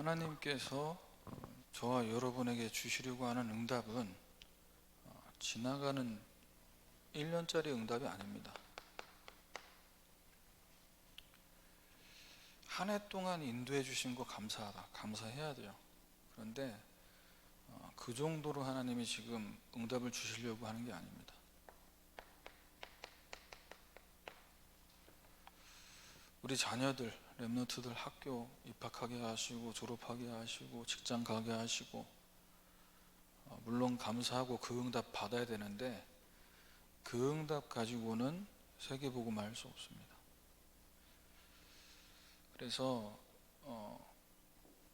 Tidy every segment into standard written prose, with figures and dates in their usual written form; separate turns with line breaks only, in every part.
하나님께서 저와 여러분에게 주시려고 하는 응답은 지나가는 1년짜리 응답이 아닙니다. 한 해 동안 인도해 주신 거 감사하다, 감사해야 돼요. 그런데 그 정도로 하나님이 지금 응답을 주시려고 하는 게 아닙니다. 우리 자녀들, 렘넌트들 학교 입학하게 하시고 졸업하게 하시고 직장 가게 하시고 물론 감사하고 그 응답 받아야 되는데 그 응답 가지고는 세계복음 할 수 없습니다. 그래서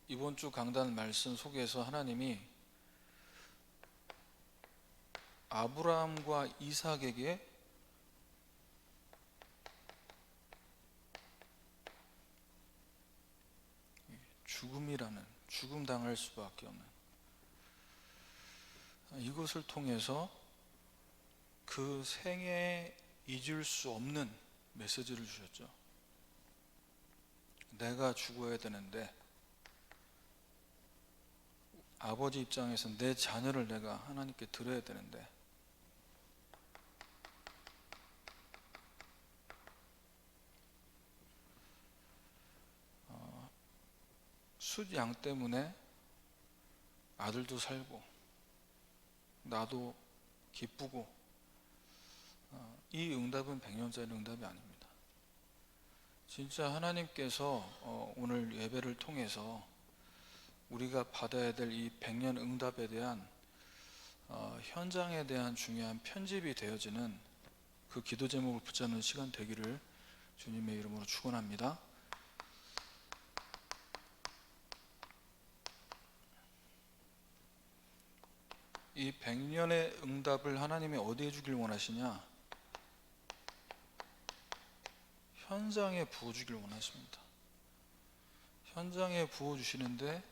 이번 주 강단 말씀 속에서 하나님이 아브라함과 이삭에게 죽음 당할 수밖에 없는 이것을 통해서 그 생애에 잊을 수 없는 메시지를 주셨죠. 내가 죽어야 되는데 아버지 입장에서 내 자녀를 내가 하나님께 드려야 되는데 숫양 때문에 아들도 살고 나도 기쁘고 이 응답은 100년짜리 응답이 아닙니다. 진짜 하나님께서 오늘 예배를 통해서 우리가 받아야 될 이 100년 응답에 대한 현장에 대한 중요한 편집이 되어지는 그 기도 제목을 붙잡는 시간 되기를 주님의 이름으로 축원합니다. 이 100년의 응답을 하나님이 어디에 주길 원하시냐? 현장에 부어주길 원하십니다. 현장에 부어주시는데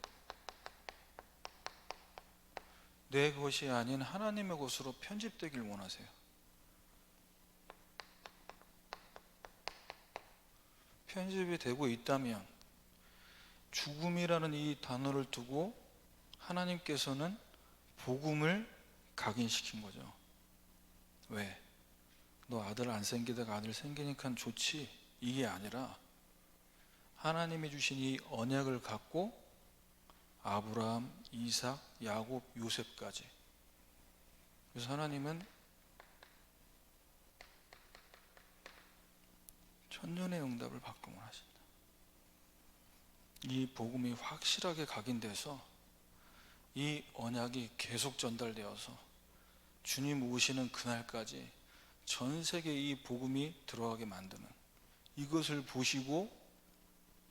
내 것이 아닌 하나님의 것으로 편집되길 원하세요. 편집이 되고 있다면 죽음이라는 이 단어를 두고 하나님께서는 복음을 각인시킨 거죠. 왜? 너 아들 안 생기다가 아들 생기니까 좋지, 이게 아니라 하나님이 주신 이 언약을 갖고 아브라함, 이삭, 야곱, 요셉까지. 그래서 하나님은 천년의 응답을 받고 원하신다. 이 복음이 확실하게 각인돼서 이 언약이 계속 전달되어서 주님 오시는 그날까지 전 세계에 이 복음이 들어가게 만드는, 이것을 보시고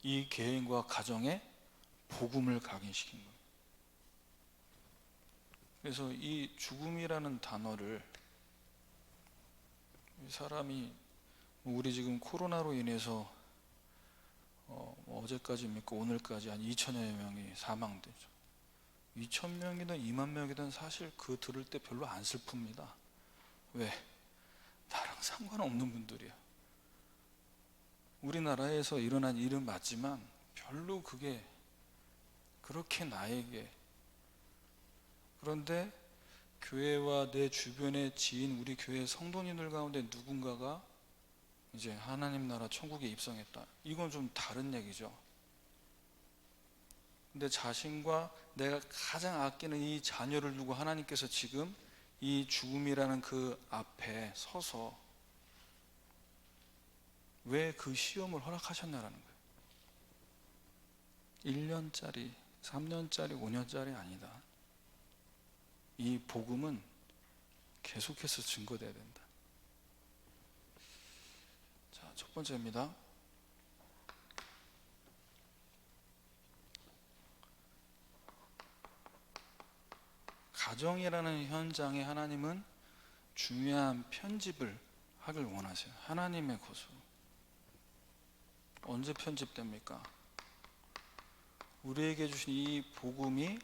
이 개인과 가정에 복음을 각인시킨 거예요. 그래서 이 죽음이라는 단어를 사람이 우리 지금 코로나로 인해서 어제까지입니까? 오늘까지 한 2천여 명이 사망되죠. 2,000명이든 2만 명이든 사실 그 들을 때 별로 안 슬픕니다. 왜? 나랑 상관없는 분들이야. 우리나라에서 일어난 일은 맞지만 별로 그게 그렇게 나에게, 그런데 교회와 내 주변의 지인, 우리 교회 성도님들 가운데 누군가가 이제 하나님 나라 천국에 입성했다. 이건 좀 다른 얘기죠. 근데 자신과 내가 가장 아끼는 이 자녀를 두고 하나님께서 지금 이 죽음이라는 그 앞에 서서 왜 그 시험을 허락하셨냐라는 거예요. 1년짜리, 3년짜리, 5년짜리 아니다. 이 복음은 계속해서 증거돼야 된다. 자, 첫 번째입니다. 가정이라는 현장에 하나님은 중요한 편집을 하길 원하세요. 하나님의 것으로. 언제 편집됩니까? 우리에게 주신 이 복음이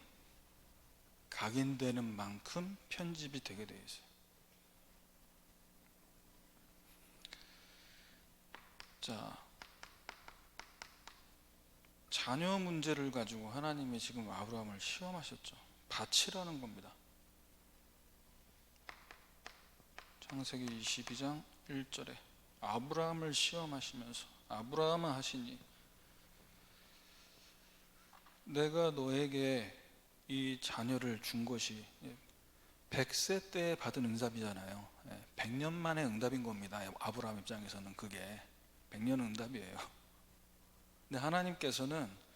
각인되는 만큼 편집이 되게 되어 있어요. 자, 자녀 문제를 가지고 하나님이 지금 아브라함을 시험하셨죠. 바치라는 겁니다. 창세기 22장 1절에 아브라함을 시험하시면서 아브라함아 하시니 내가 너에게 이 자녀를 준 것이 100세 때 받은 응답이잖아요. 100년 만에 응답인 겁니다. 아브라함 입장에서는 그게 100년 응답이에요. 근데 하나님께서는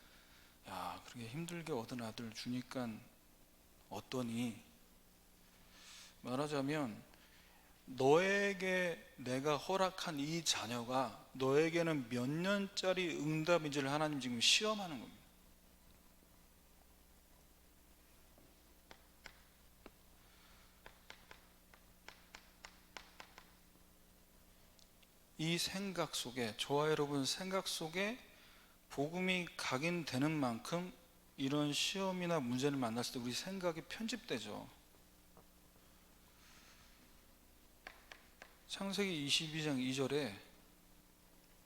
야, 그렇게 힘들게 얻은 아들 주니까 어떠니? 말하자면 너에게 내가 허락한 이 자녀가 너에게는 몇 년짜리 응답인지를 하나님 지금 시험하는 겁니다. 이 생각 속에, 저와 여러분 생각 속에 복음이 각인되는 만큼 이런 시험이나 문제를 만났을 때 우리 생각이 편집되죠. 창세기 22장 2절에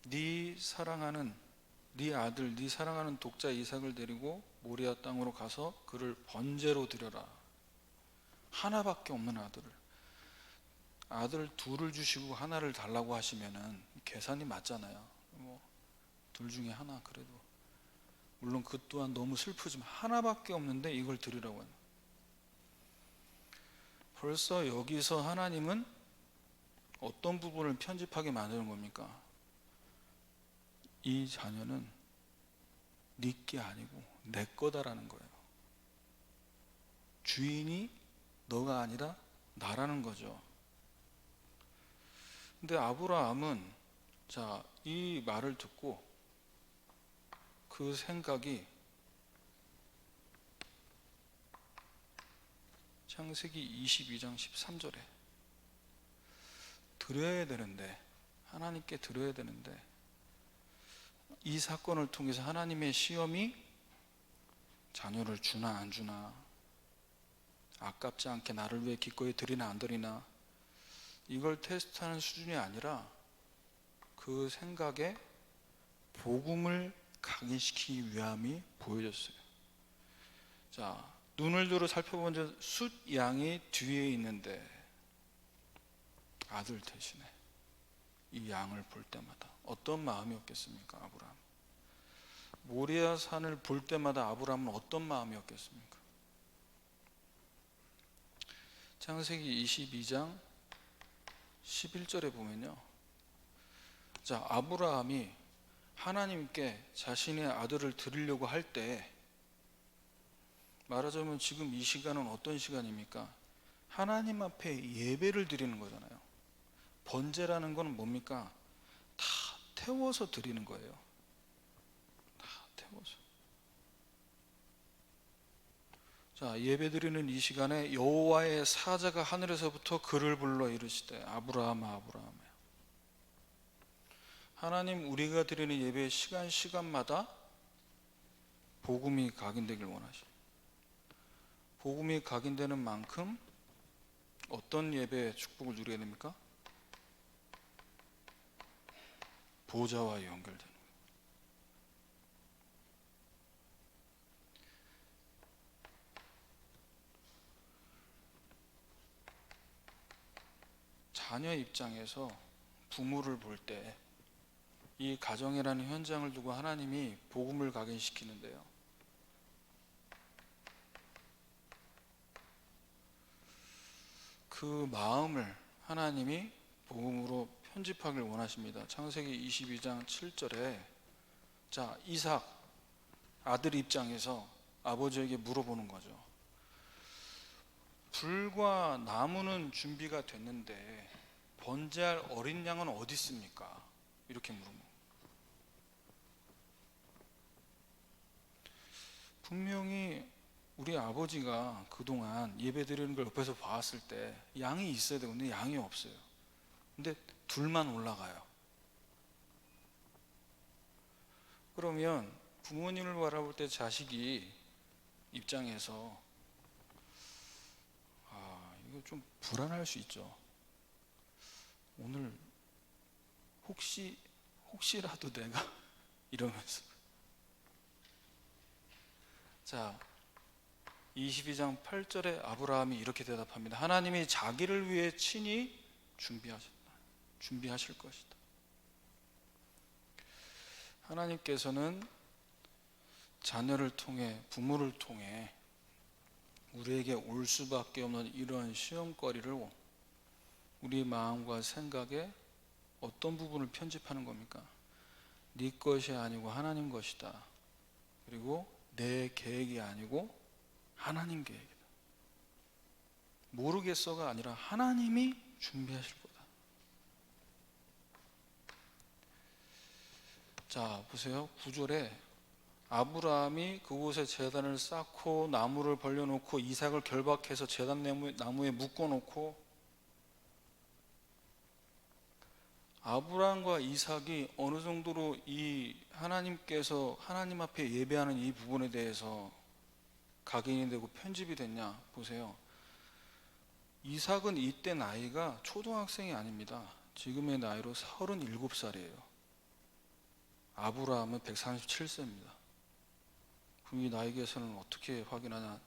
네 사랑하는 네 아들, 네 사랑하는 독자 이삭을 데리고 모리아 땅으로 가서 그를 번제로 드려라. 하나밖에 없는 아들 둘을 주시고 하나를 달라고 하시면은 계산이 맞잖아요. 둘 중에 하나. 그래도 물론 그 또한 너무 슬프지만 하나밖에 없는데 이걸 드리라고 하는. 벌써 여기서 하나님은 어떤 부분을 편집하게 만드는 겁니까? 이 자녀는 네 게 아니고 내 거다라는 거예요. 주인이 너가 아니라 나라는 거죠. 근데 아브라함은 이 말을 듣고 그 생각이 창세기 22장 13절에 드려야 되는데, 하나님께 드려야 되는데, 이 사건을 통해서 하나님의 시험이 자녀를 주나 안 주나, 아깝지 않게 나를 위해 기꺼이 드리나 안 드리나, 이걸 테스트하는 수준이 아니라 그 생각에 복음을 각인시키기 위함이 보여졌어요. 눈을 들어 살펴본 숫 양이 뒤에 있는데 아들 대신에 이 양을 볼 때마다 어떤 마음이었겠습니까? 아브라함. 모리아 산을 볼 때마다 아브라함은 어떤 마음이었겠습니까? 창세기 22장 11절에 보면요, 아브라함이 하나님께 자신의 아들을 드리려고 할 때, 말하자면 지금 이 시간은 어떤 시간입니까? 하나님 앞에 예배를 드리는 거잖아요. 번제라는 건 뭡니까? 다 태워서 드리는 거예요. 다 태워서. 예배 드리는 이 시간에 여호와의 사자가 하늘에서부터 그를 불러 이르시되 아브라함아 아브라함아. 하나님, 우리가 드리는 예배 시간마다 복음이 각인되길 원하시죠. 복음이 각인되는 만큼 어떤 예배의 축복을 누리게 됩니까? 보좌와 연결되는 거예요. 자녀 입장에서 부모를 볼 때 이 가정이라는 현장을 두고 하나님이 복음을 각인시키는데요, 그 마음을 하나님이 복음으로 편집하길 원하십니다. 창세기 22장 7절에 이삭 아들 입장에서 아버지에게 물어보는 거죠. 불과 나무는 준비가 됐는데 번제할 어린 양은 어디 있습니까? 이렇게 물은 거예요. 분명히 우리 아버지가 그동안 예배드리는 걸 옆에서 봤을 때 양이 있어야 되는데 양이 없어요. 근데 둘만 올라가요. 그러면 부모님을 바라볼 때 자식이 입장에서 이거 좀 불안할 수 있죠. 오늘 혹시라도 내가 이러면서 자, 22장 8절에 아브라함이 이렇게 대답합니다. 하나님이 자기를 위해 친히 준비하실 것이다. 하나님께서는 자녀를 통해, 부모를 통해 우리에게 올 수밖에 없는 이러한 시험거리를 우리 마음과 생각에 어떤 부분을 편집하는 겁니까? 네 것이 아니고 하나님 것이다. 그리고 내 계획이 아니고 하나님 계획이다. 모르겠어가 아니라 하나님이 준비하실 거다. 자, 보세요. 9절에 아브라함이 그곳에 제단을 쌓고 나무를 벌려놓고 이삭을 결박해서 제단 나무에 묶어놓고, 아브라함과 이삭이 어느 정도로 이 하나님께서 하나님 앞에 예배하는 이 부분에 대해서 각인이 되고 편집이 됐냐 보세요. 이삭은 이때 나이가 초등학생이 아닙니다. 지금의 나이로 37살이에요. 아브라함은 137세입니다. 그럼 이 나이 계산은 어떻게 확인하냐?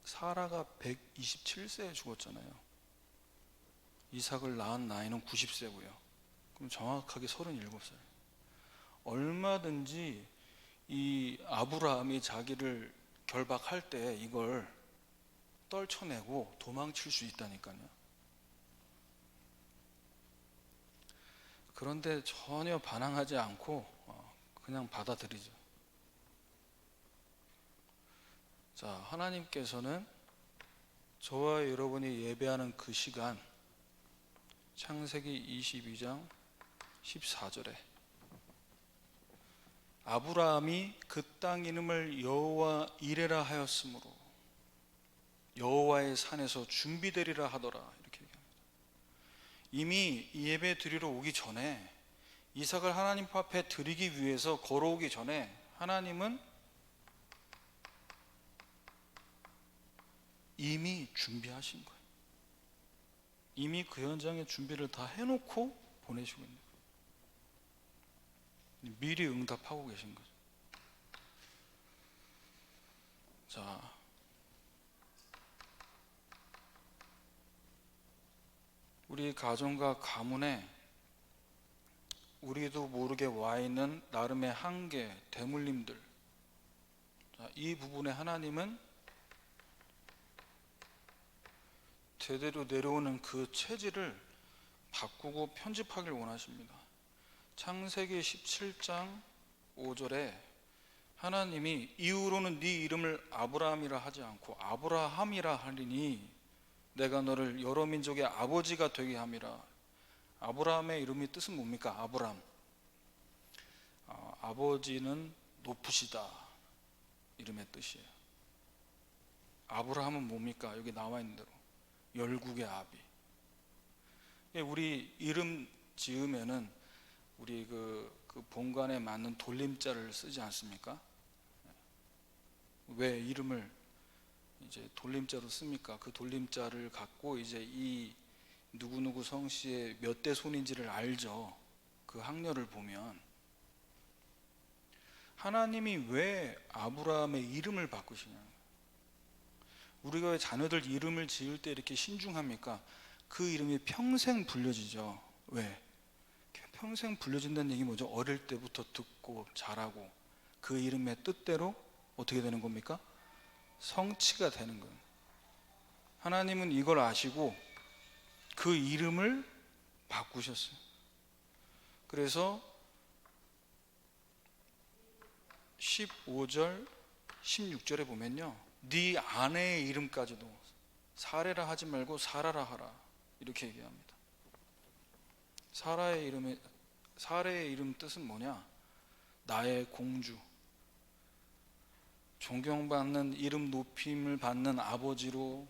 사라가 127세에 죽었잖아요. 이삭을 낳은 나이는 90세고요. 그럼 정확하게 37살. 얼마든지 이 아브라함이 자기를 결박할 때 이걸 떨쳐내고 도망칠 수 있다니까요. 그런데 전혀 반항하지 않고 그냥 받아들이죠. 자, 하나님께서는 저와 여러분이 예배하는 그 시간, 창세기 22장 14절에 아브라함이 그 땅 이름을 여호와 이레라 하였으므로 여호와의 산에서 준비되리라 하더라, 이렇게 얘기합니다. 이미 예배 드리러 오기 전에, 이삭을 하나님 앞에 드리기 위해서 걸어오기 전에 하나님은 이미 준비하신 거예요. 이미 그 현장에 준비를 다 해놓고 보내시고 있는 거예요. 미리 응답하고 계신 거죠. 자, 우리 가정과 가문에 우리도 모르게 와 있는 나름의 한계, 대물림들, 자, 이 부분에 하나님은 대대로 내려오는 그 체질을 바꾸고 편집하길 원하십니다. 창세기 17장 5절에 하나님이 이후로는 네 이름을 아브라함이라 하지 않고 아브라함이라 하리니 내가 너를 여러 민족의 아버지가 되게 함이라. 아브라함의 이름의 뜻은 뭡니까? 아브람, 아버지는 높으시다, 이름의 뜻이에요. 아브라함은 뭡니까? 여기 나와 있는 대로 열국의 아비. 우리 이름 지으면은 우리 그 본관에 맞는 돌림자를 쓰지 않습니까? 왜 이름을 이제 돌림자로 씁니까? 그 돌림자를 갖고 이제 이 누구누구 성씨의 몇 대 손인지를 알죠. 그 학렬을 보면. 하나님이 왜 아브라함의 이름을 바꾸시냐? 우리가 왜 자녀들 이름을 지을 때 이렇게 신중합니까? 그 이름이 평생 불려지죠. 왜? 평생 불려진다는 얘기 뭐죠? 어릴 때부터 듣고 자라고 그 이름의 뜻대로 어떻게 되는 겁니까? 성취가 되는 거예요. 하나님은 이걸 아시고 그 이름을 바꾸셨어요. 그래서 15절 16절에 보면요, 네 아내의 이름까지도 사레라 하지 말고 사라라 하라, 이렇게 얘기합니다. 사레의 이름 뜻은 뭐냐? 나의 공주, 존경받는 이름 높임을 받는 아버지로,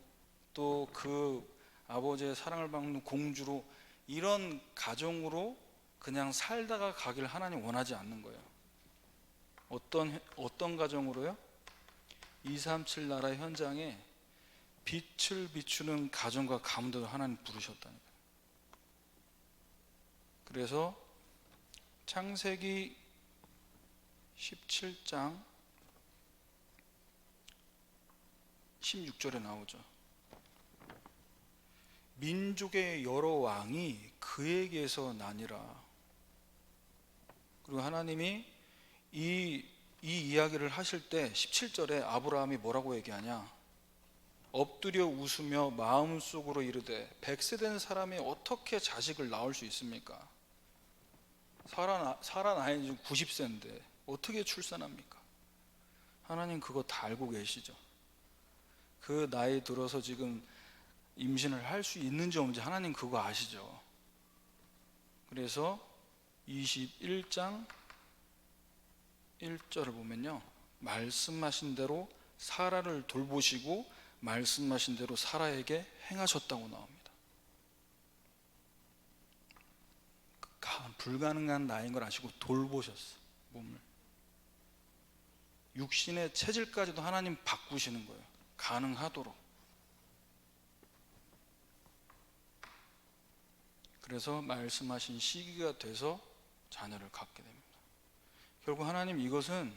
또 그 아버지의 사랑을 받는 공주로, 이런 가정으로 그냥 살다가 가길 하나님 원하지 않는 거예요. 어떤 가정으로요? 237 나라 현장에 빛을 비추는 가정과 가문들을 하나님 부르셨다니까요. 그래서 창세기 17장 16절에 나오죠. 민족의 여러 왕이 그에게서 나니라. 그리고 하나님이 이 이야기를 하실 때 17절에 아브라함이 뭐라고 얘기하냐? 엎드려 웃으며 마음속으로 이르되 100세 된 사람이 어떻게 자식을 낳을 수 있습니까? 사라 나이 지금 90세인데 어떻게 출산합니까? 하나님 그거 다 알고 계시죠. 그 나이 들어서 지금 임신을 할 수 있는지 없는지 하나님 그거 아시죠. 그래서 21장 1절을 보면요, 말씀하신 대로 사라를 돌보시고 말씀하신 대로 사라에게 행하셨다고 나옵니다. 불가능한 나이인 걸 아시고 돌보셨어. 몸을, 육신의 체질까지도 하나님 바꾸시는 거예요. 가능하도록. 그래서 말씀하신 시기가 돼서 자녀를 갖게 됩니다. 결국 하나님 이것은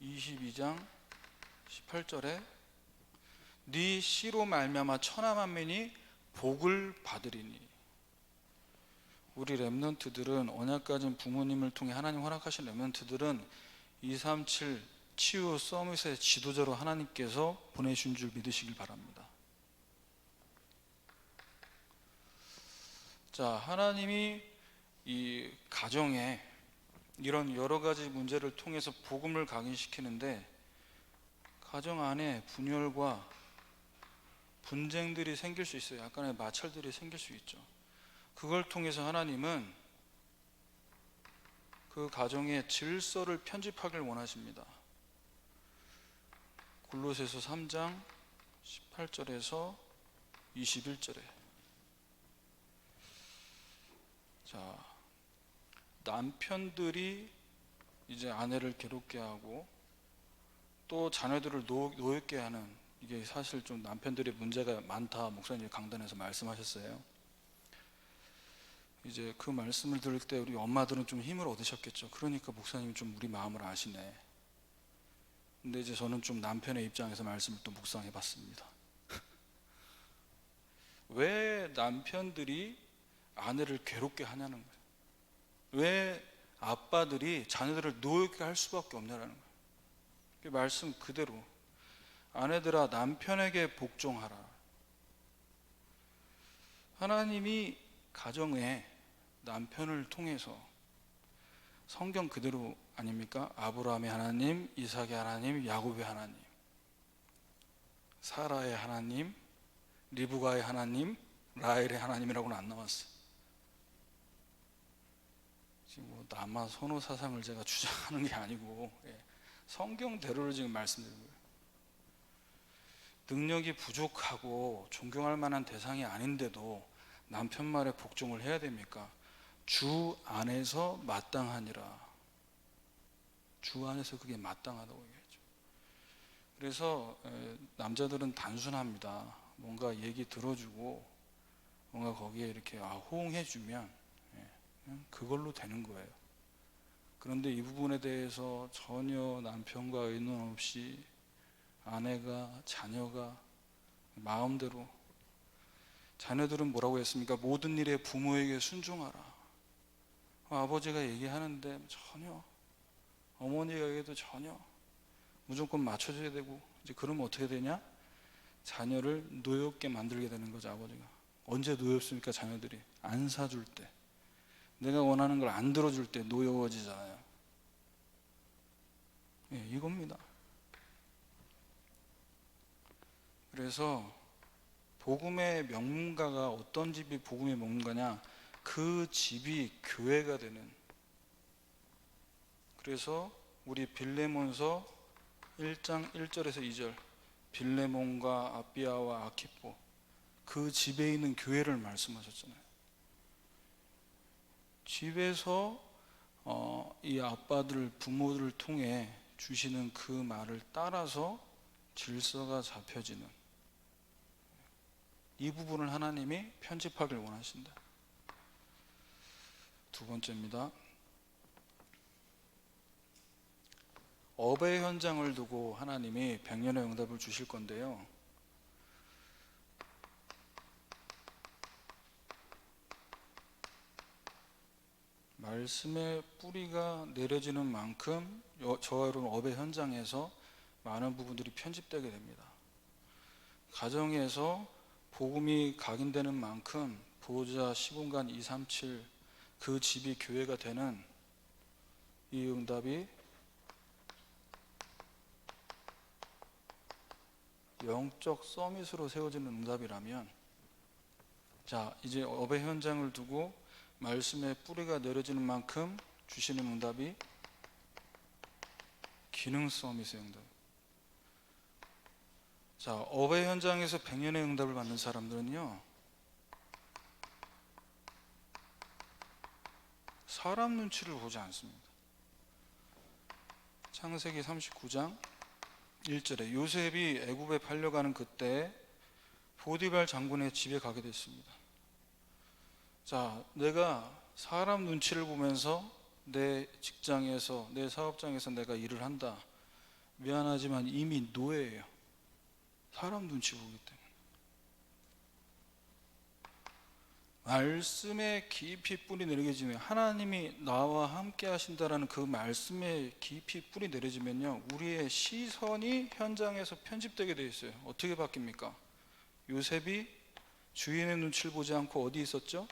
22장 18절에 네 씨로 말미암아 천하 만민이 복을 받으리니. 우리 렘넌트들은, 언약 가진 부모님을 통해 하나님 허락하신 렘넌트들은 237 치유 서밋의 지도자로 하나님께서 보내신 줄 믿으시길 바랍니다. 자, 하나님이 이 가정에 이런 여러 가지 문제를 통해서 복음을 각인시키는데, 가정 안에 분열과 분쟁들이 생길 수 있어요. 약간의 마찰들이 생길 수 있죠. 그걸 통해서 하나님은 그 가정의 질서를 편집하길 원하십니다. 골로새서 3장 18절에서 21절에 자, 남편들이 이제 아내를 괴롭게 하고 또 자녀들을 노엽게 하는, 이게 사실 좀 남편들의 문제가 많다, 목사님이 강단에서 말씀하셨어요. 이제 그 말씀을 들을 때 우리 엄마들은 좀 힘을 얻으셨겠죠. 그러니까 목사님이 좀 우리 마음을 아시네. 근데 이제 저는 좀 남편의 입장에서 말씀을 또 묵상해 봤습니다. 왜 남편들이 아내를 괴롭게 하냐는 거예요. 왜 아빠들이 자녀들을 노엽게 할 수밖에 없냐라는 거예요. 그 말씀 그대로, 아내들아 남편에게 복종하라. 하나님이 가정에 남편을 통해서, 성경 그대로 아닙니까? 아브라함의 하나님, 이삭의 하나님, 야곱의 하나님, 사라의 하나님, 리브가의 하나님, 라헬의 하나님이라고는 안 나왔어요. 지금 뭐 남아 선호 사상을 제가 주장하는 게 아니고 성경대로를 지금 말씀드리는 거예요. 능력이 부족하고 존경할 만한 대상이 아닌데도 남편 말에 복종을 해야 됩니까? 주 안에서 마땅하니라. 주 안에서 그게 마땅하다고 얘기하죠. 그래서 남자들은 단순합니다. 뭔가 얘기 들어주고 뭔가 거기에 이렇게 호응해주면 그걸로 되는 거예요. 그런데 이 부분에 대해서 전혀 남편과 의논 없이 아내가, 자녀가 마음대로, 자녀들은 뭐라고 했습니까? 모든 일에 부모에게 순종하라. 아버지가 얘기하는데 전혀, 어머니가 얘기해도 전혀, 무조건 맞춰줘야 되고, 이제 그러면 어떻게 되냐? 자녀를 노엽게 만들게 되는 거죠. 아버지가 언제 노엽습니까? 자녀들이 안 사줄 때, 내가 원하는 걸 안 들어줄 때 노여워지잖아요. 이겁니다. 그래서 복음의 명문가가, 어떤 집이 복음의 명문가냐? 그 집이 교회가 되는. 그래서 우리 빌레몬서 1장 1절에서 2절, 빌레몬과 아비아와 아키포, 그 집에 있는 교회를 말씀하셨잖아요. 집에서 이 아빠들, 부모들을 통해 주시는 그 말을 따라서 질서가 잡혀지는, 이 부분을 하나님이 편집하길 원하신다. 두 번째입니다. 업의 현장을 두고 하나님이 백년의 응답을 주실 건데요. 말씀의 뿌리가 내려지는 만큼 저와 여러분 업의 현장에서 많은 부분들이 편집되게 됩니다. 가정에서 복음이 각인되는 만큼 보호자 시공간 237 그 집이 교회가 되는 이 응답이 영적 서밋으로 세워지는 응답이라면, 자 이제 업의 현장을 두고 말씀의 뿌리가 내려지는 만큼 주시는 응답이 기능 서밋의 응답. 자, 업의 현장에서 100년의 응답을 받는 사람들은요, 사람 눈치를 보지 않습니다. 창세기 39장 1절에 요셉이 애굽에 팔려가는 그때 보디발 장군의 집에 가게 됐습니다. 자, 내가 사람 눈치를 보면서 내 직장에서, 내 사업장에서 내가 일을 한다. 미안하지만 이미 노예예요. 사람 눈치 보기 때문에. 말씀에 깊이 뿌리 내려지면, 하나님이 나와 함께 하신다라는 그 말씀에 깊이 뿌리 내려지면요, 우리의 시선이 현장에서 편집되게 되어 있어요. 어떻게 바뀝니까? 요셉이 주인의 눈치를 보지 않고 어디 있었죠?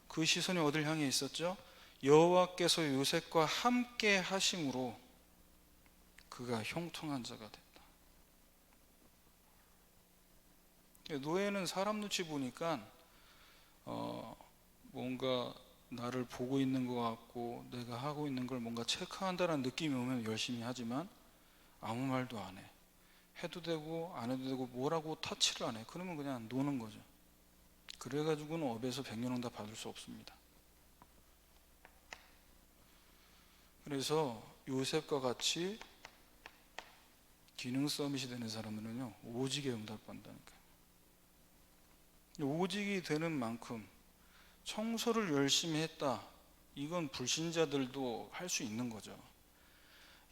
그 시선이 어딜 향해 있었죠? 여호와께서 요셉과 함께 하심으로 그가 형통한 자가 됐다. 노예는 사람 눈치 보니까 뭔가 나를 보고 있는 것 같고 내가 하고 있는 걸 뭔가 체크한다는 느낌이 오면 열심히 하지만 아무 말도 안 해. 해도 되고 안 해도 되고 뭐라고 터치를 안 해. 그러면 그냥 노는 거죠. 그래가지고는 업에서 100년 응답 받을 수 없습니다. 그래서 요셉과 같이 기능 서밋이 되는 사람들은요, 오직에 응답 받는다니까요. 오직이 되는 만큼 청소를 열심히 했다, 이건 불신자들도 할 수 있는 거죠.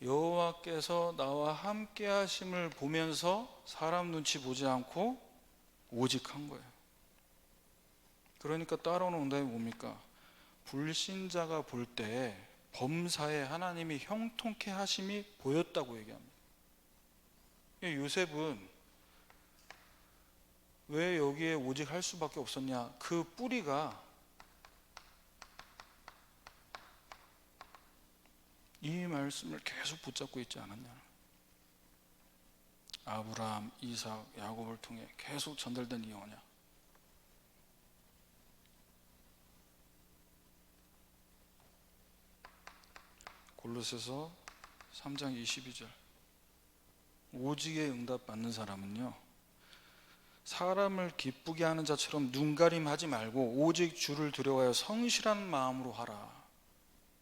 여호와께서 나와 함께 하심을 보면서 사람 눈치 보지 않고 오직한 거예요. 그러니까 따라오는 응답이 뭡니까? 불신자가 볼 때 범사에 하나님이 형통케 하심이 보였다고 얘기합니다. 요셉은 왜 여기에 오직 할 수밖에 없었냐? 그 뿌리가 이 말씀을 계속 붙잡고 있지 않았냐? 아브라함, 이삭, 야곱을 통해 계속 전달된 이 언약. 골로새서 3장 22절. 오직에 응답 받는 사람은요, 사람을 기쁘게 하는 자처럼 눈가림하지 말고 오직 주를 두려워하여 성실한 마음으로 하라.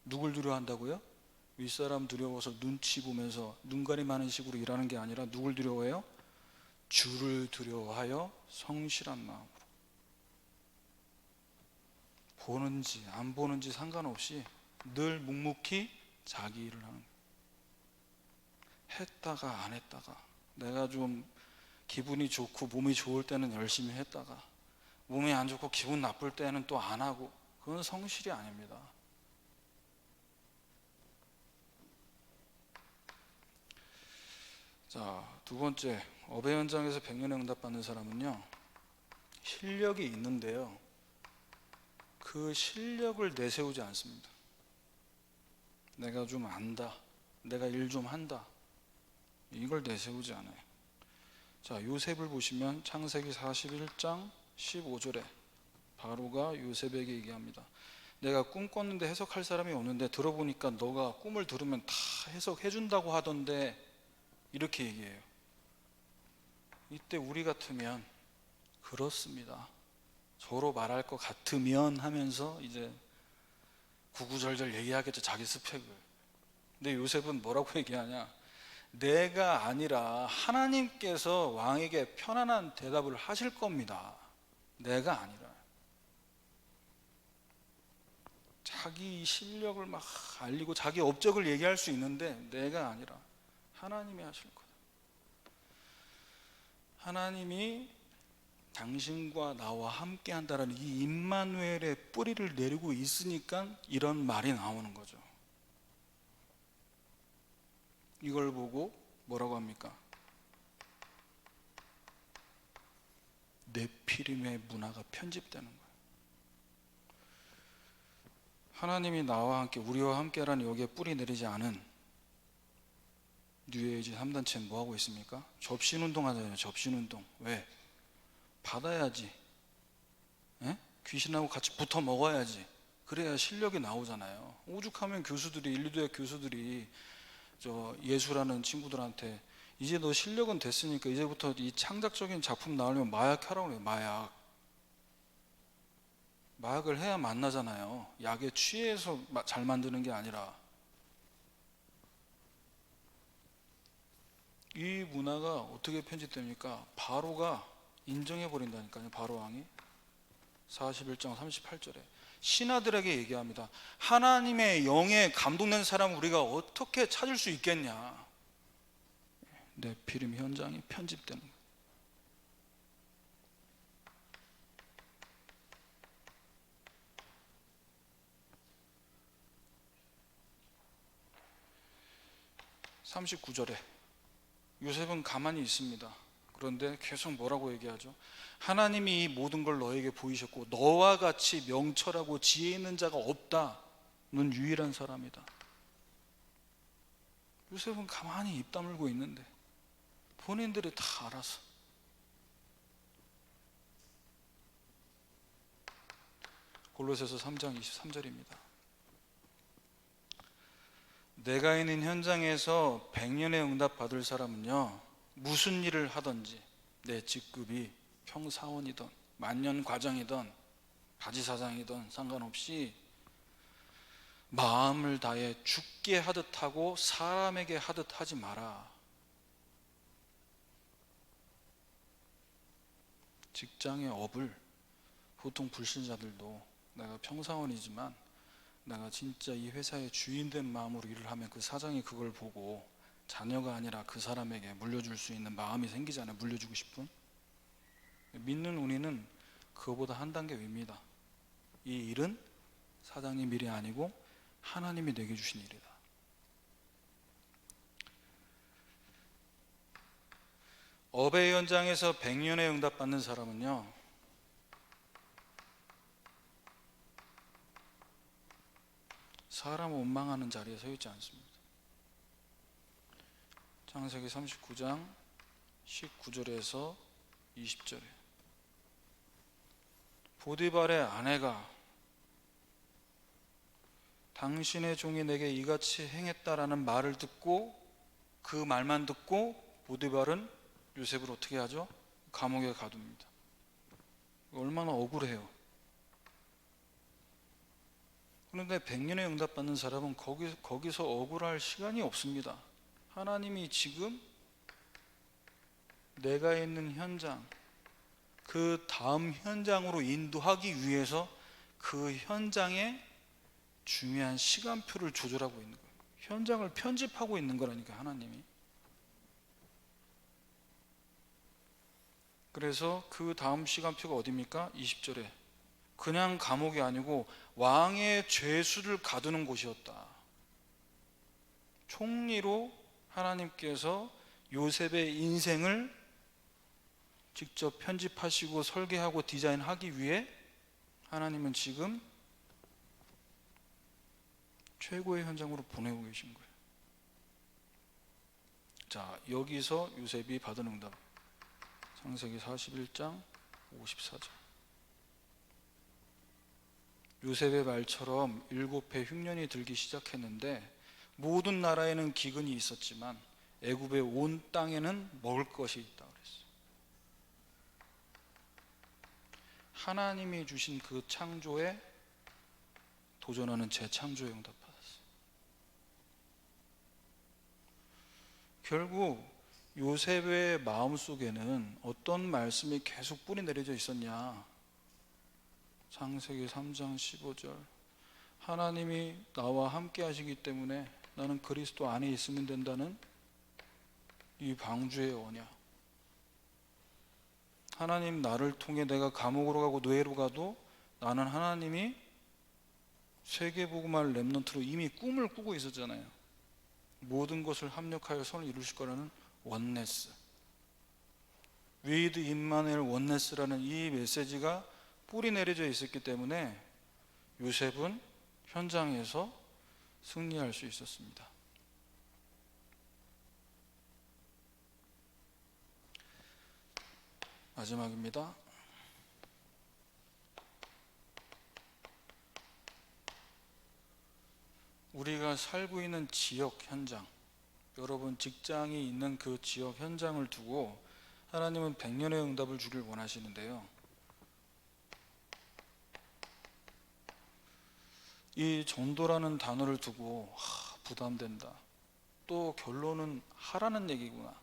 누굴 두려워한다고요? 윗사람 두려워서 눈치 보면서 눈가림하는 식으로 일하는 게 아니라 누굴 두려워해요? 주를 두려워하여 성실한 마음으로. 보는지 안 보는지 상관없이 늘 묵묵히 자기 일을 하는 거예요. 했다가 안 했다가, 내가 좀 기분이 좋고 몸이 좋을 때는 열심히 했다가 몸이 안 좋고 기분 나쁠 때는 또 안 하고, 그건 성실이 아닙니다. 자, 두 번째, 업의 현장에서 100년의 응답 받는 사람은요, 실력이 있는데요, 그 실력을 내세우지 않습니다. 내가 좀 안다, 내가 일 좀 한다, 이걸 내세우지 않아요. 자, 요셉을 보시면 창세기 41장 15절에 바로가 요셉에게 얘기합니다. 내가 꿈 꿨는데 해석할 사람이 없는데 들어보니까 너가 꿈을 들으면 다 해석해 준다고 하던데, 이렇게 얘기해요. 이때 우리 같으면 그렇습니다, 저로 말할 것 같으면 하면서 이제 구구절절 얘기하겠죠, 자기 스펙을. 근데 요셉은 뭐라고 얘기하냐? 내가 아니라 하나님께서 왕에게 편안한 대답을 하실 겁니다. 내가 아니라. 자기 실력을 막 알리고 자기 업적을 얘기할 수 있는데 내가 아니라 하나님이 하실 거다. 하나님이 당신과 나와 함께 한다는 이 임마누엘의 뿌리를 내리고 있으니까 이런 말이 나오는 거죠. 이걸 보고 뭐라고 합니까? 네피림의 문화가 편집되는 거예요. 하나님이 나와 함께 우리와 함께라는 여기에 뿌리 내리지 않은 뉴에이지 3단체는 뭐하고 있습니까? 접신운동 하잖아요. 접신운동. 왜? 받아야지. 에? 귀신하고 같이 붙어 먹어야지. 그래야 실력이 나오잖아요. 오죽하면 교수들이, 인류대학 교수들이 예수라는 친구들한테 이제 너 실력은 됐으니까 이제부터 이 창작적인 작품 나오려면 마약 하라고 해요. 마약을 해야 만나잖아요. 약에 취해서 잘 만드는 게 아니라. 이 문화가 어떻게 편집됩니까? 바로가 인정해버린다니까요. 바로 왕이 41장 38절에 신하들에게 얘기합니다. 하나님의 영에 감동된 사람을 우리가 어떻게 찾을 수 있겠냐. 네피림 현장이 편집되는 거예요. (39절에) 요셉은 가만히 있습니다. 그런데 계속 뭐라고 얘기하죠? 하나님이 이 모든 걸 너에게 보이셨고 너와 같이 명철하고 지혜 있는 자가 없다. 넌 유일한 사람이다. 요셉은 가만히 입 다물고 있는데 본인들이 다 알아서. 골로새서 3장 23절입니다. 내가 있는 현장에서 100년의 응답 받을 사람은요, 무슨 일을 하든지 내 직급이 평사원이든 만년 과장이든 바지사장이든 상관없이 마음을 다해 죽게 하듯 하고 사람에게 하듯 하지 마라. 직장의 업을 보통 불신자들도 내가 평사원이지만 내가 진짜 이 회사의 주인된 마음으로 일을 하면 그 사장이 그걸 보고 자녀가 아니라 그 사람에게 물려줄 수 있는 마음이 생기잖아요. 물려주고 싶은. 믿는 우리는 그거보다 한 단계 위입니다. 이 일은 사장님 일이 아니고 하나님이 내게 주신 일이다. 업의 현장에서 100년의 응답 받는 사람은요, 사람 원망하는 자리에 서 있지 않습니다. 창세기 39장 19절에서 20절에 보디발의 아내가 당신의 종이 내게 이같이 행했다라는 말을 듣고, 그 말만 듣고 보디발은 요셉을 어떻게 하죠? 감옥에 가둡니다. 얼마나 억울해요. 그런데 100년의 응답 받는 사람은 거기서 억울할 시간이 없습니다. 하나님이 지금 내가 있는 현장, 그 다음 현장으로 인도하기 위해서 그 현장에 중요한 시간표를 조절하고 있는 거예요. 현장을 편집하고 있는 거라니까, 하나님이. 그래서 그 다음 시간표가 어디입니까? 20절에 그냥 감옥이 아니고 왕의 죄수를 가두는 곳이었다. 총리로 하나님께서 요셉의 인생을 직접 편집하시고 설계하고 디자인하기 위해 하나님은 지금 최고의 현장으로 보내고 계신 거예요. 자, 여기서 요셉이 받은 응답, 창세기 41장 54절. 요셉의 말처럼 7해 흉년이 들기 시작했는데 모든 나라에는 기근이 있었지만 애굽의 온 땅에는 먹을 것이 있다 그랬어요. 하나님이 주신 그 창조에 도전하는 재창조에 응답받았어요. 결국 요셉의 마음속에는 어떤 말씀이 계속 뿌리 내려져 있었냐. 창세기 3장 15절 하나님이 나와 함께 하시기 때문에 나는 그리스도 안에 있으면 된다는 이 방주의 언약. 하나님 나를 통해 내가 감옥으로 가고 노예로 가도 나는 하나님이 세계복음할 렘넌트로 이미 꿈을 꾸고 있었잖아요. 모든 것을 합력하여 선을 이루실 거라는 원네스, 위드 임마누엘 원네스라는 이 메시지가 뿌리 내려져 있었기 때문에 요셉은 현장에서 승리할 수 있었습니다. 마지막입니다. 우리가 살고 있는 지역 현장, 여러분 직장이 있는 그 지역 현장을 두고 하나님은 100년의 응답을 주길 원하시는데요, 이 전도라는 단어를 두고 부담된다, 또 결론은 하라는 얘기구나,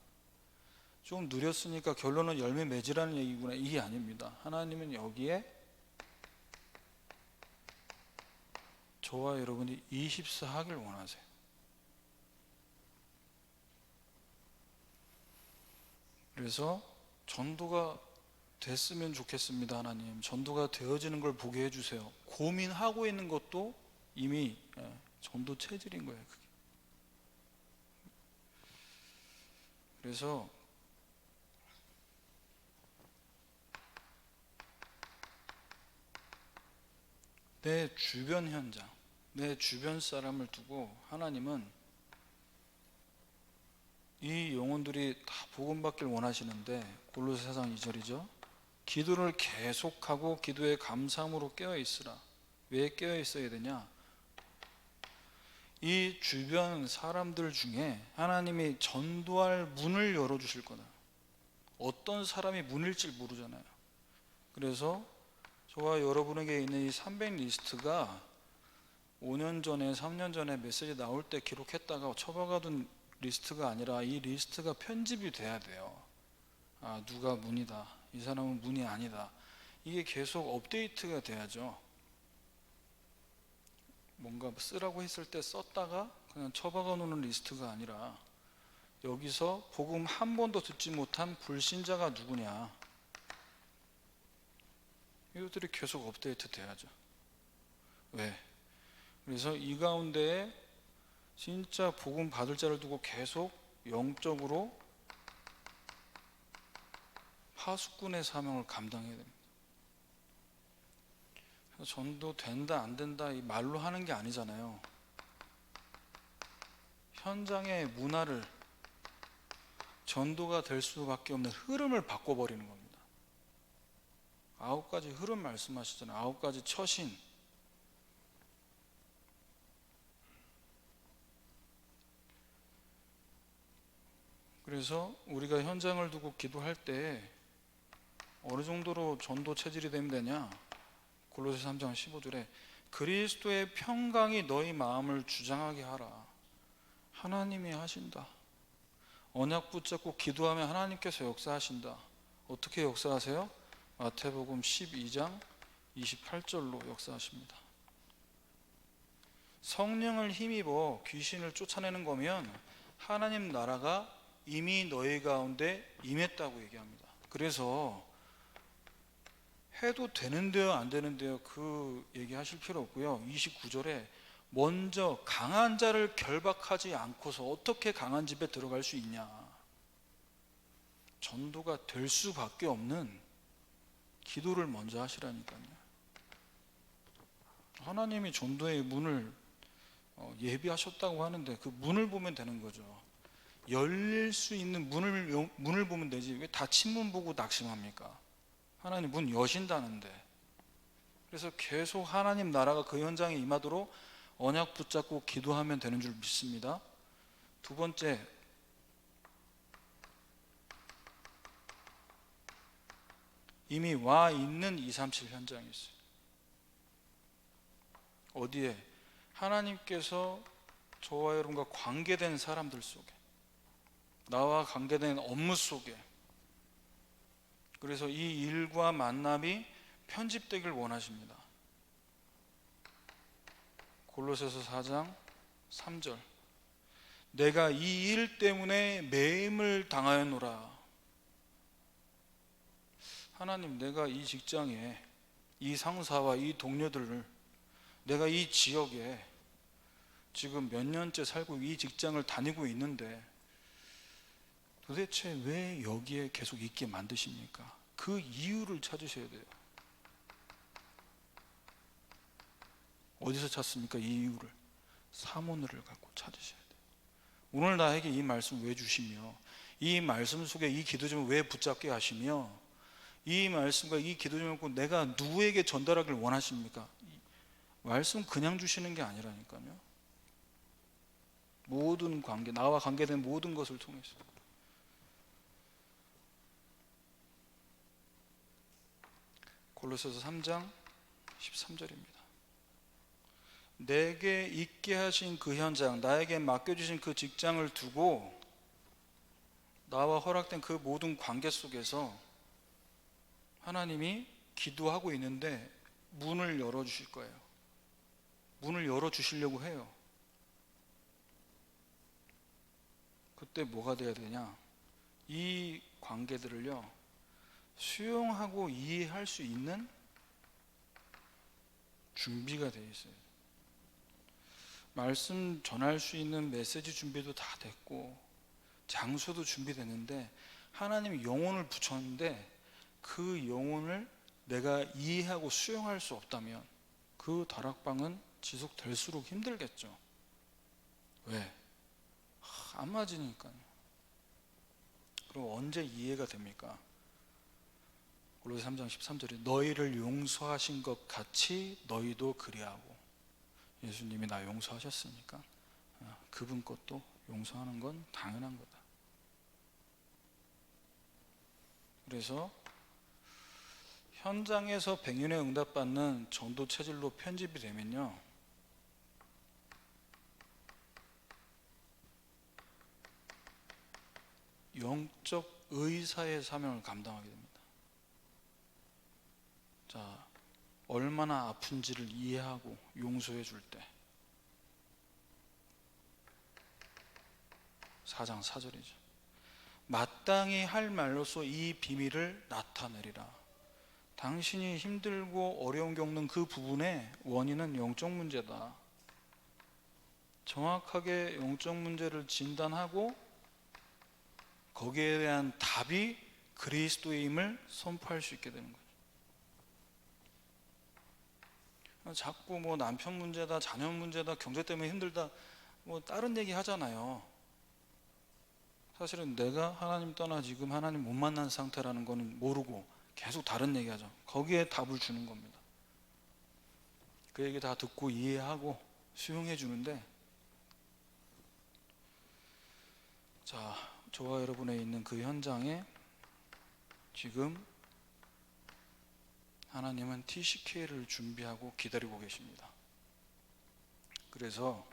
좀 느렸으니까 결론은 열매 맺으라는 얘기구나, 이게 아닙니다. 하나님은 여기에 저와 여러분이 24하길 원하세요. 그래서 전도가 됐으면 좋겠습니다. 하나님, 전도가 되어지는 걸 보게 해주세요. 고민하고 있는 것도 이미 전도 체질인 거예요, 그게. 그래서 내 주변 현장, 내 주변 사람을 두고 하나님은 이 영혼들이 다 복음 받길 원하시는데, 골로새 4장 2절이죠. 기도를 계속하고 기도에 감사함으로 깨어 있으라. 왜 깨어 있어야 되냐? 이 주변 사람들 중에 하나님이 전도할 문을 열어주실 거다. 어떤 사람이 문일지 모르잖아요. 그래서 저와 여러분에게 있는 이 300 리스트가 5년 전에 3년 전에 메시지 나올 때 기록했다가 처박아둔 리스트가 아니라 이 리스트가 편집이 돼야 돼요. 아, 누가 문이다, 이 사람은 문이 아니다, 이게 계속 업데이트가 돼야죠. 뭔가 쓰라고 했을 때 썼다가 그냥 처박아 놓는 리스트가 아니라, 여기서 복음 한 번도 듣지 못한 불신자가 누구냐, 이것들이 계속 업데이트 돼야죠. 왜? 그래서 이 가운데에 진짜 복음 받을 자를 두고 계속 영적으로 파수꾼의 사명을 감당해야 됩니다. 전도 된다 안 된다 이 말로 하는 게 아니잖아요. 현장의 문화를, 전도가 될 수밖에 없는 흐름을 바꿔버리는 겁니다. 9가지 흐름 말씀하시잖아요. 9가지 처신. 그래서 우리가 현장을 두고 기도할 때 어느 정도로 전도 체질이 되면 되냐? 골로새 3장 15절에 그리스도의 평강이 너희 마음을 주장하게 하라. 하나님이 하신다. 언약 붙잡고 기도하면 하나님께서 역사하신다. 어떻게 역사하세요? 마태복음 12장 28절로 역사하십니다. 성령을 힘입어 귀신을 쫓아내는 거면 하나님 나라가 이미 너희 가운데 임했다고 얘기합니다. 그래서 해도 되는데요 안 되는데요 그 얘기하실 필요 없고요. 29절에 먼저 강한 자를 결박하지 않고서 어떻게 강한 집에 들어갈 수 있냐. 전도가 될 수밖에 없는 기도를 먼저 하시라니까요. 하나님이 전도의 문을 예비하셨다고 하는데 그 문을 보면 되는 거죠. 열릴 수 있는 문을 보면 되지 왜 닫힌 문 보고 낙심합니까? 하나님 문 여신다는데. 그래서 계속 하나님 나라가 그 현장에 임하도록 언약 붙잡고 기도하면 되는 줄 믿습니다. 두 번째, 이미 와 있는 237 현장이 있어요. 어디에? 하나님께서 저와 여러분과 관계된 사람들 속에, 나와 관계된 업무 속에. 그래서 이 일과 만남이 편집되길 원하십니다. 골로새서 4장 3절. 내가 이 일 때문에 매임을 당하였노라. 하나님, 내가 이 직장에 이 상사와 이 동료들을, 내가 이 지역에 지금 몇 년째 살고 이 직장을 다니고 있는데 도대체 왜 여기에 계속 있게 만드십니까? 그 이유를 찾으셔야 돼요. 어디서 찾습니까? 이 이유를 사모늘을 갖고 찾으셔야 돼요. 오늘 나에게 이 말씀 왜 주시며, 이 말씀 속에 이 기도 제목을 왜 붙잡게 하시며, 이 말씀과 이 기도 제목을 내가 누구에게 전달하기를 원하십니까? 말씀 그냥 주시는 게 아니라니까요. 모든 관계, 나와 관계된 모든 것을 통해서. 골로새서 3장 13절입니다. 내게 있게 하신 그 현장, 나에게 맡겨주신 그 직장을 두고 나와 허락된 그 모든 관계 속에서 하나님이 기도하고 있는데 문을 열어주실 거예요. 문을 열어주시려고 해요. 그때 뭐가 돼야 되냐? 이 관계들을요, 수용하고 이해할 수 있는 준비가 되어 있어요. 말씀 전할 수 있는 메시지 준비도 다 됐고 장소도 준비됐는데 하나님이 영혼을 붙였는데 그 영혼을 내가 이해하고 수용할 수 없다면 그 다락방은 지속될수록 힘들겠죠. 왜? 안 맞으니까요. 그럼 언제 이해가 됩니까? 골로새 3장 13절에 너희를 용서하신 것 같이 너희도 그리하고. 예수님이 나 용서하셨으니까 그분 것도 용서하는 건 당연한 거다. 그래서 현장에서 백년에 응답받는 전도 체질로 편집이 되면요, 영적 의사의 사명을 감당하게 됩니다. 자, 얼마나 아픈지를 이해하고 용서해 줄 때. 4장 4절이죠. 마땅히 할 말로써 이 비밀을 나타내리라. 당신이 힘들고 어려움 겪는 그 부분의 원인은 영적 문제다. 정확하게 영적 문제를 진단하고 거기에 대한 답이 그리스도임을 선포할 수 있게 되는 거죠. 자꾸 뭐 남편 문제다, 자녀 문제다, 경제 때문에 힘들다, 뭐 다른 얘기 하잖아요. 사실은 내가 하나님 떠나 지금 하나님 못 만난 상태라는 거는 모르고 계속 다른 얘기 하죠. 거기에 답을 주는 겁니다. 그 얘기 다 듣고 이해하고 수용해 주는데, 자, 저와 여러분의 있는 그 현장에 지금 하나님은 TCK를 준비하고 기다리고 계십니다. 그래서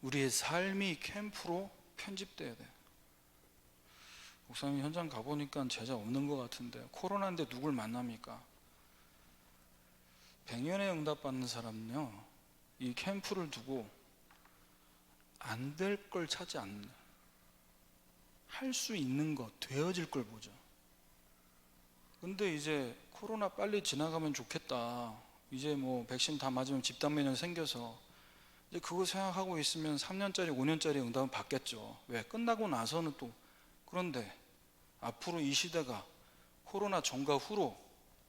우리의 삶이 캠프로 편집돼야 돼요. 목사님 현장 가보니까 제자 없는 것 같은데 코로나인데 누굴 만납니까? 백년의 응답 받는 사람은요, 이 캠프를 두고 안 될 걸 찾지 않는, 할 수 있는 것, 되어질 걸 보죠. 근데 이제 코로나 빨리 지나가면 좋겠다, 이제 뭐 백신 다 맞으면 집단 면역 생겨서 이제 그거 생각하고 있으면 3년짜리 5년짜리 응답은 받겠죠. 왜? 끝나고 나서는 또. 그런데 앞으로 이 시대가 코로나 전과 후로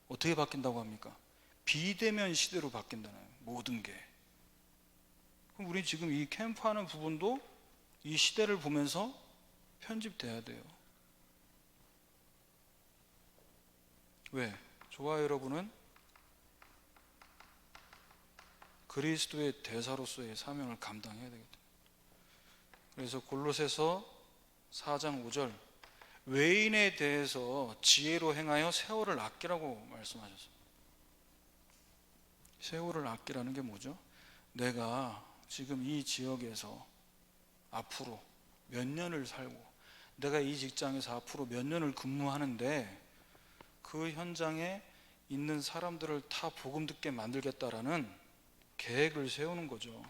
어떻게 바뀐다고 합니까? 비대면 시대로 바뀐다는, 모든 게. 그럼 우리 지금 이 캠프하는 부분도 이 시대를 보면서 편집돼야 돼요. 왜? 저와 여러분은 그리스도의 대사로서의 사명을 감당해야 되겠다. 그래서 골로새서 4장 5절, 외인에 대해서 지혜로 행하여 세월을 아끼라고 말씀하셨어요. 세월을 아끼라는 게 뭐죠? 내가 지금 이 지역에서 앞으로 몇 년을 살고, 내가 이 직장에서 앞으로 몇 년을 근무하는데 그 현장에 있는 사람들을 다 복음 듣게 만들겠다라는 계획을 세우는 거죠.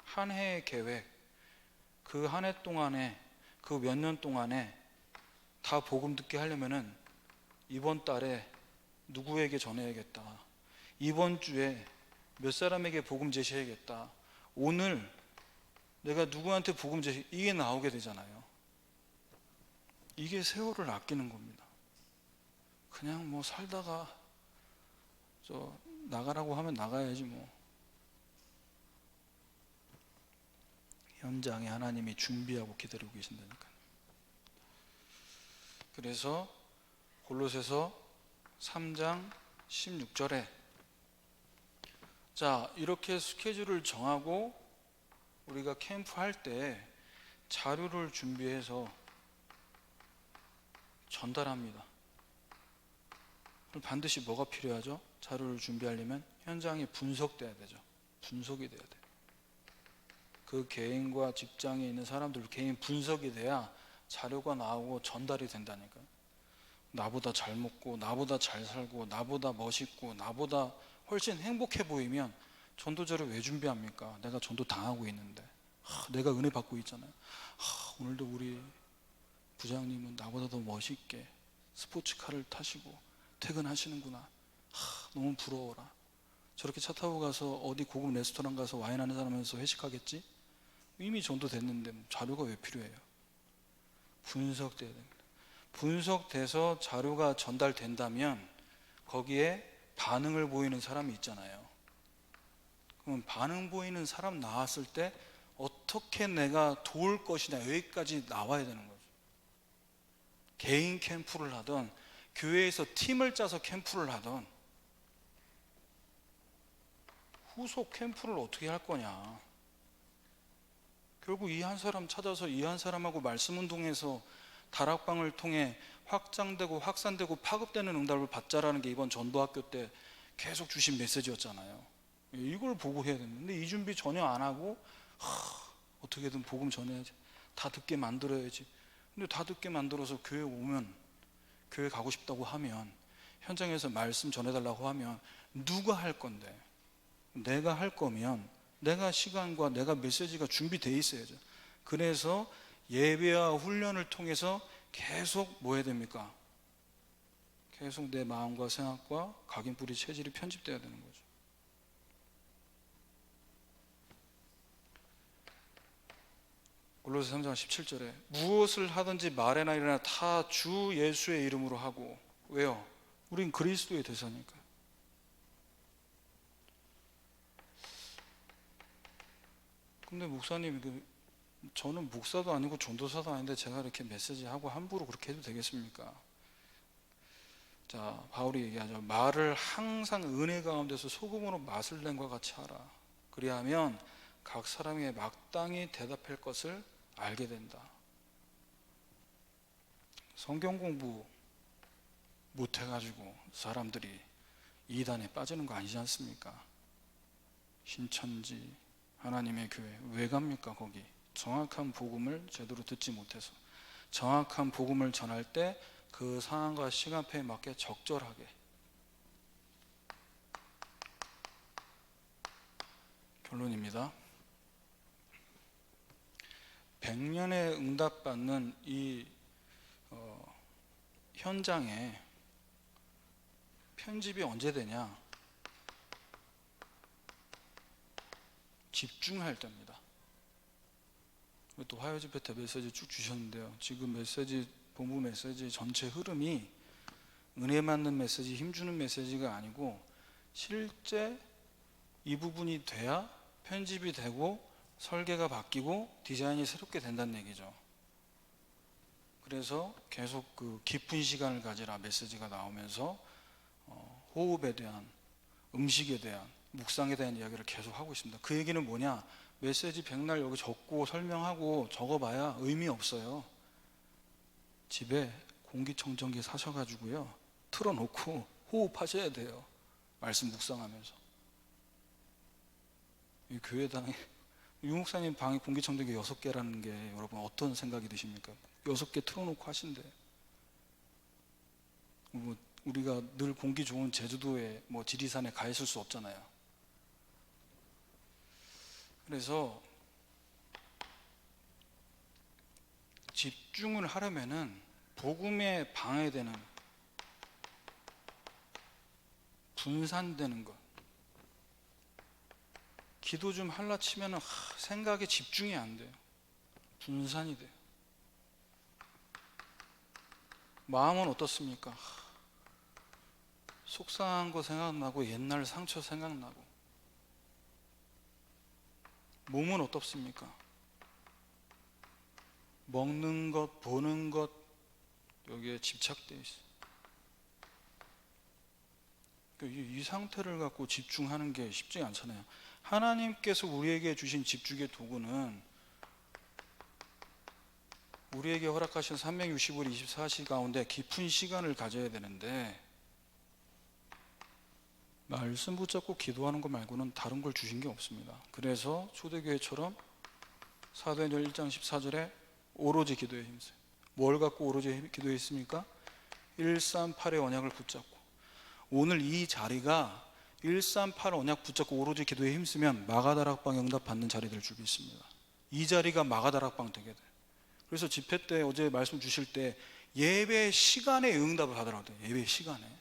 한 해의 계획. 그 한 해 동안에, 그 몇 년 동안에 다 복음 듣게 하려면은 이번 달에 누구에게 전해야겠다. 이번 주에 몇 사람에게 복음 제시해야겠다. 오늘 내가 누구한테 복음 제시, 이게 나오게 되잖아요. 이게 세월을 아끼는 겁니다. 그냥 뭐 살다가 나가라고 하면 나가야지 뭐. 현장에 하나님이 준비하고 기다리고 계신다니까요. 그래서 골로새서 3장 16절에 자, 이렇게 스케줄을 정하고 우리가 캠프 할 때 자료를 준비해서 전달합니다. 그럼 반드시 뭐가 필요하죠? 자료를 준비하려면 현장이 분석돼야 되죠. 분석이 돼야 돼요. 그 개인과 직장에 있는 사람들 개인 분석이 돼야 자료가 나오고 전달이 된다니까요. 나보다 잘 먹고 나보다 잘 살고 나보다 멋있고 나보다 훨씬 행복해 보이면 전도자를 왜 준비합니까? 내가 전도 당하고 있는데 내가 은혜 받고 있잖아요. 오늘도 우리 부장님은 나보다 더 멋있게 스포츠카를 타시고 퇴근하시는구나. 너무 부러워라. 저렇게 차 타고 가서 어디 고급 레스토랑 가서 와인 하는 사람에서 회식하겠지? 이미 전도됐는데 자료가 왜 필요해요? 분석돼야 됩니다. 분석돼서 자료가 전달된다면 거기에 반응을 보이는 사람이 있잖아요. 그럼 반응 보이는 사람 나왔을 때 어떻게 내가 도울 것이냐, 여기까지 나와야 되는 거죠. 개인 캠프를 하든 교회에서 팀을 짜서 캠프를 하든 후속 캠프를 어떻게 할 거냐. 결국 이 한 사람 찾아서 이 한 사람하고 말씀 운동해서 다락방을 통해 확장되고 확산되고 파급되는 응답을 받자라는 게 이번 전도학교 때 계속 주신 메시지였잖아요. 이걸 보고 해야 되는데 이 준비 전혀 안 하고 어떻게든 복음 전해야지, 다 듣게 만들어야지. 근데 다 듣게 만들어서 교회 오면, 교회 가고 싶다고 하면, 현장에서 말씀 전해달라고 하면 누가 할 건데? 내가 할 거면 내가 시간과 내가 메시지가 준비되어 있어야죠. 그래서 예배와 훈련을 통해서 계속 뭐 해야 됩니까? 계속 내 마음과 생각과 각인뿌리 체질이 편집되어야 되는 거죠. 골로새 3장 17절에 무엇을 하든지 말이나 일이나 다 주 예수의 이름으로 하고. 왜요? 우린 그리스도의 대사니까. 근데 목사님, 저는 목사도 아니고 전도사도 아닌데 제가 이렇게 메시지하고 함부로 그렇게 해도 되겠습니까? 자, 바울이 얘기하죠. 말을 항상 은혜 가운데서 소금으로 맛을 낸 것 같이 하라. 그리하면 각 사람이 마땅히 대답할 것을 알게 된다. 성경 공부 못해가지고 사람들이 이단에 빠지는 거 아니지 않습니까? 신천지, 하나님의 교회 왜 갑니까? 거기 정확한 복음을 제대로 듣지 못해서. 정확한 복음을 전할 때 그 상황과 시간표에 맞게 적절하게. 결론입니다. 100년에 응답받는 이 현장에 편집이 언제 되냐? 집중할 때입니다. 또 화요 집회 때 메시지 쭉 주셨는데요. 지금 메시지, 본부 메시지 전체 흐름이 은혜 받는 메시지, 힘주는 메시지가 아니고 실제 이 부분이 돼야 편집이 되고 설계가 바뀌고 디자인이 새롭게 된다는 얘기죠. 그래서 계속 그 깊은 시간을 가지라 메시지가 나오면서 호흡에 대한, 음식에 대한, 묵상에 대한 이야기를 계속 하고 있습니다. 그 얘기는 뭐냐? 메시지 백날 여기 적고 설명하고 적어봐야 의미 없어요. 집에 공기청정기 사셔가지고요, 틀어놓고 호흡하셔야 돼요. 말씀 묵상하면서. 이 교회당에 유 목사님 방에 공기청정기 6개라는 게 여러분 어떤 생각이 드십니까? 6개 틀어놓고 하신대. 뭐 우리가 늘 공기 좋은 제주도에 뭐 지리산에 가 있을 수 없잖아요. 그래서 집중을 하려면은 복음에 방해되는, 분산되는 것, 기도 좀 할라 치면은 생각에 집중이 안 돼요. 분산이 돼요. 마음은 어떻습니까? 속상한 거 생각나고 옛날 상처 생각나고. 몸은 어떻습니까? 먹는 것, 보는 것, 여기에 집착되어 있어요. 이 상태를 갖고 집중하는 게 쉽지 않잖아요. 하나님께서 우리에게 주신 집중의 도구는 우리에게 허락하신 365일 24시 가운데 깊은 시간을 가져야 되는데, 말씀 붙잡고 기도하는 것 말고는 다른 걸 주신 게 없습니다. 그래서 초대교회처럼 사도행전 1장 14절에 오로지 기도에 힘써요. 뭘 갖고 오로지 기도했습니까? 138의 언약을 붙잡고. 오늘 이 자리가 138 언약 붙잡고 오로지 기도에 힘쓰면 마가다락방 응답 받는 자리 될 줄 믿습니다. 이 자리가 마가다락방 되게 돼요. 그래서 집회 때 어제 말씀 주실 때 예배 시간에 응답을 받으라고 해요. 예배 시간에.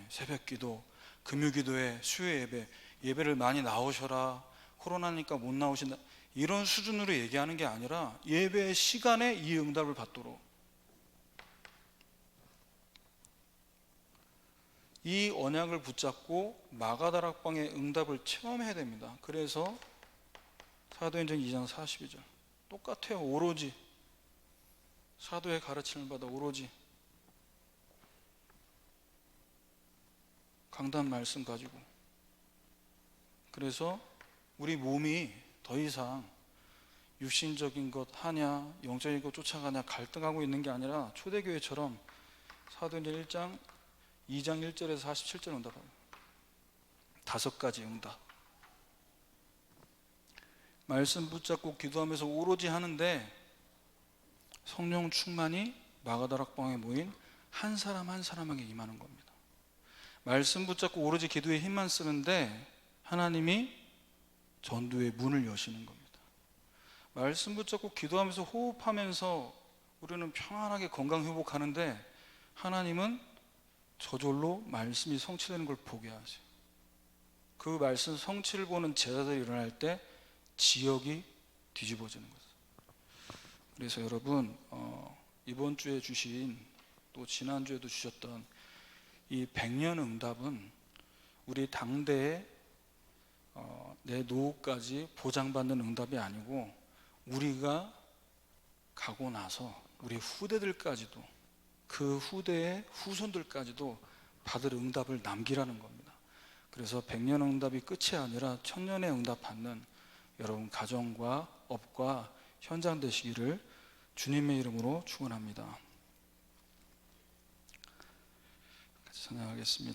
새벽 기도, 금요 기도회, 수요 예배, 예배를 많이 나오셔라, 코로나니까 못 나오신다, 이런 수준으로 얘기하는 게 아니라 예배 시간에 이 응답을 받도록, 이 언약을 붙잡고 마가다락방의 응답을 체험해야 됩니다. 그래서 사도행전 2장 42절 똑같아요. 오로지 사도의 가르침을 받아 오로지 강단 말씀 가지고. 그래서 우리 몸이 더 이상 육신적인 것 하냐 영적인 것 쫓아가냐 갈등하고 있는 게 아니라 초대교회처럼 사도행전 1장 2장 1절에서 47절 응답합니다. 5가지 응답. 말씀 붙잡고 기도하면서 오로지 하는데 성령 충만이 마가다락방에 모인 한 사람 한 사람에게 임하는 겁니다. 말씀 붙잡고 오로지 기도에 힘만 쓰는데 하나님이 전도의 문을 여시는 겁니다. 말씀 붙잡고 기도하면서 호흡하면서 우리는 평안하게 건강 회복하는데 하나님은 저절로 말씀이 성취되는 걸 보게 하세요. 그 말씀 성취를 보는 제자들이 일어날 때 지역이 뒤집어지는 거죠. 그래서 여러분 이번 주에 주신, 또 지난주에도 주셨던 이 100년 응답은 우리 당대에 내 노후까지 보장받는 응답이 아니고 우리가 가고 나서 우리 후대들까지도, 그 후대의 후손들까지도 받을 응답을 남기라는 겁니다. 그래서 100년 응답이 끝이 아니라 1000년의 응답 받는 여러분 가정과 업과 현장 되시기를 주님의 이름으로 축원합니다. 같이 찬양하겠습니다.